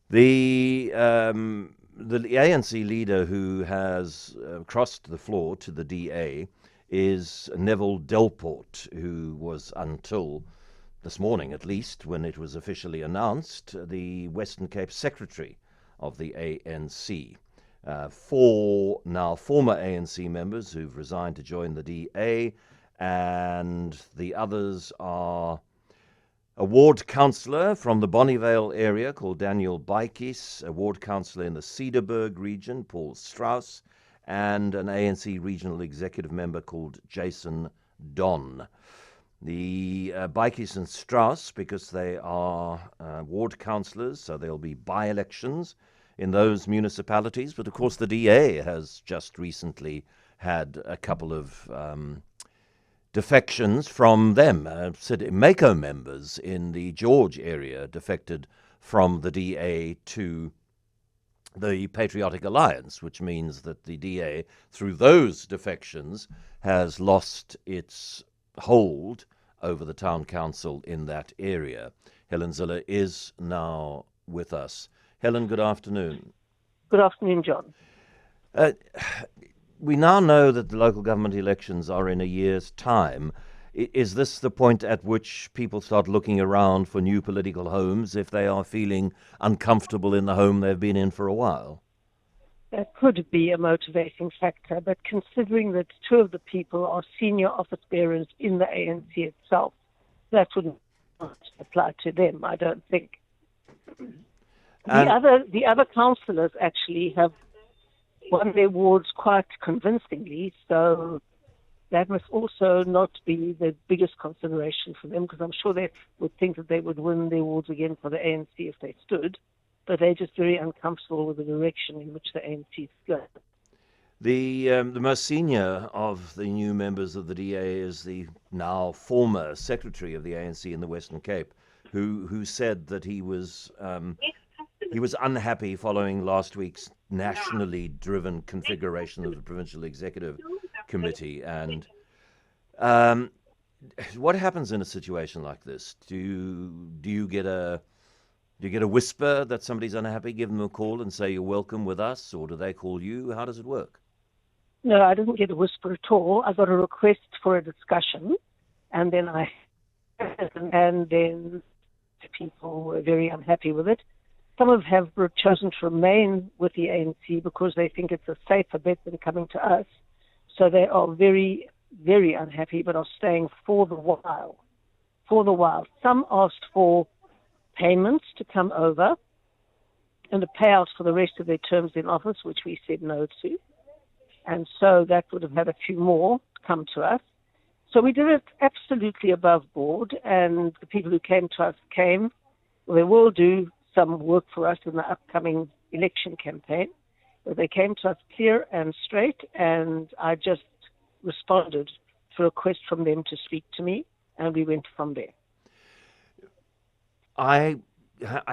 The ANC leader who has crossed the floor to the DA is Neville Delport, who was, until this morning at least, when it was officially announced, the Western Cape secretary of the ANC. Four now former ANC members who've resigned to join the DA, and the others are a ward councillor from the Bonnievale area called Daniel Baikis, a ward councillor in the Cedarburg region, Paul Strauss, and an ANC regional executive member called Jason Don. The Baikis and Strauss, because they are ward councillors, so there'll be by-elections in those municipalities. But of course, the DA has just recently had a couple of defections from them. Mako members in the George area defected from the DA to the Patriotic Alliance, which means that the DA, through those defections, has lost its hold over the town council in that area. Helen Zille is now with us. Helen, good afternoon. Good afternoon, John. We now know that the local government elections are in a year's time. Is this the point at which people start looking around for new political homes if they are feeling uncomfortable in the home they've been in for a while? That could be a motivating factor, but considering that two of the people are senior office bearers in the ANC itself, that wouldn't apply to them, I don't think. The other councillors actually have won their wards quite convincingly, so that must also not be the biggest consideration for them, because I'm sure they would think that they would win their wards again for the ANC if they stood, but they're just very uncomfortable with the direction in which the ANC is going. The most senior of the new members of the DA is the now former secretary of the ANC in the Western Cape, who said that he was unhappy following last week's nationally driven configuration of the Provincial Executive Committee. And what happens in a situation like this? Do you get a whisper that somebody's unhappy, give them a call and say you're welcome with us, or do they call you? How does it work? No, I didn't get a whisper at all. I got a request for a discussion, and then the people were very unhappy with it. Some have chosen to remain with the ANC because they think it's a safer bet than coming to us. So they are very, very unhappy, but are staying for the while. Some asked for payments to come over and a payout for the rest of their terms in office, which we said no to. And so that would have had a few more come to us. So we did it absolutely above board, and the people who came to us came. Well, they will do some work for us in the upcoming election campaign. But they came to us clear and straight, and I just responded to a request from them to speak to me, and we went from there. I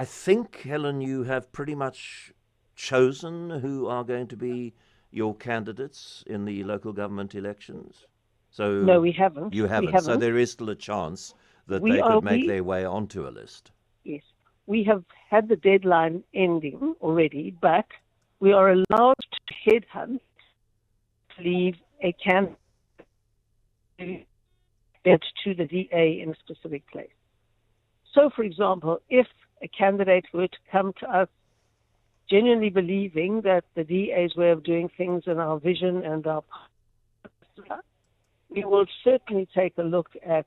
think, Helen, you have pretty much chosen who are going to be your candidates in the local government elections. So no, we haven't. You haven't. So there is still a chance that they could make their way onto a list. Yes. We have had the deadline ending already, but we are allowed to headhunt, to leave a candidate to the DA in a specific place. So, for example, if a candidate were to come to us genuinely believing that the DA's way of doing things and our vision and our we will certainly take a look at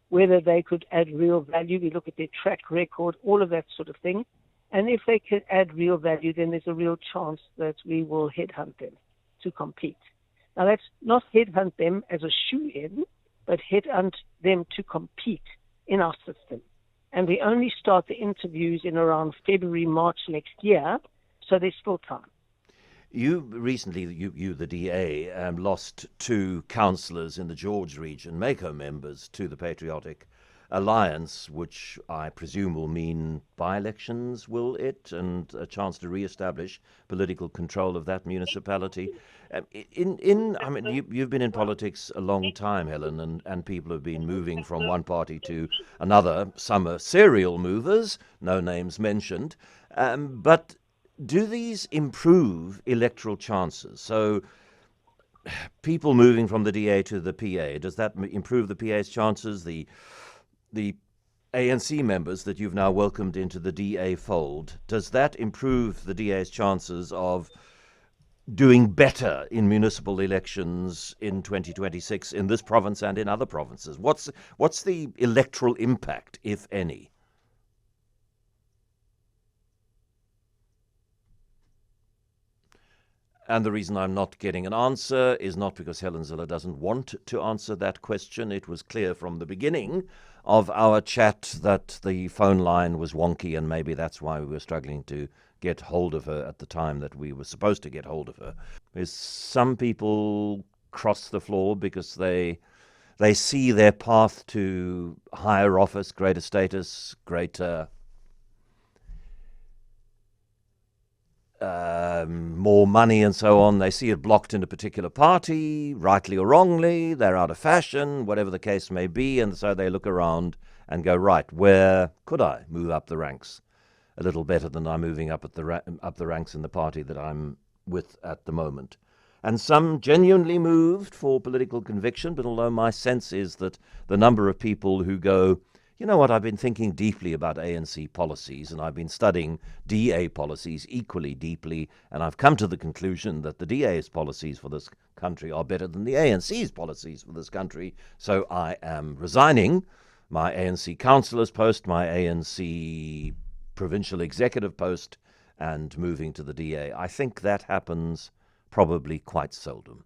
whether they could add real value. We look at their track record, all of that sort of thing. And if they can add real value, then there's a real chance that we will headhunt them to compete. Now, that's not headhunt them as a shoe-in, but headhunt them to compete in our system. And we only start the interviews in around February, March next year, so there's still time. You recently, the DA, lost two councillors in the George region, Mako members, to the Patriotic alliance, which I presume will mean by-elections, will it, and a chance to re-establish political control of that municipality. I mean, you've been in politics a long time, Helen, and people have been moving from one party to another. Some are serial movers, no names mentioned, but do these improve electoral chances? So people moving from the DA to the PA, does that improve the PA's chances? The ANC members that you've now welcomed into the DA fold, does that improve the DA's chances of doing better in municipal elections in 2026 in this province and in other provinces? What's the electoral impact, if any? And the reason I'm not getting an answer is not because Helen Zille doesn't want to answer that question. It was clear from the beginning of our chat that the phone line was wonky, and maybe that's why we were struggling to get hold of her at the time that we were supposed to get hold of her. Is some people cross the floor because they see their path to higher office, greater status, greater more money and so on. They see it blocked in a particular party, rightly or wrongly. They're out of fashion, whatever the case may be, and so they look around and go, right, where could I move up the ranks a little better than I'm moving up at up the ranks in the party that I'm with at the moment? And some genuinely moved for political conviction, but although my sense is that the number of people who go, you know what, I've been thinking deeply about ANC policies, and I've been studying DA policies equally deeply, and I've come to the conclusion that the DA's policies for this country are better than the ANC's policies for this country, so I am resigning my ANC councillor's post, my ANC provincial executive post, and moving to the DA. I think that happens probably quite seldom.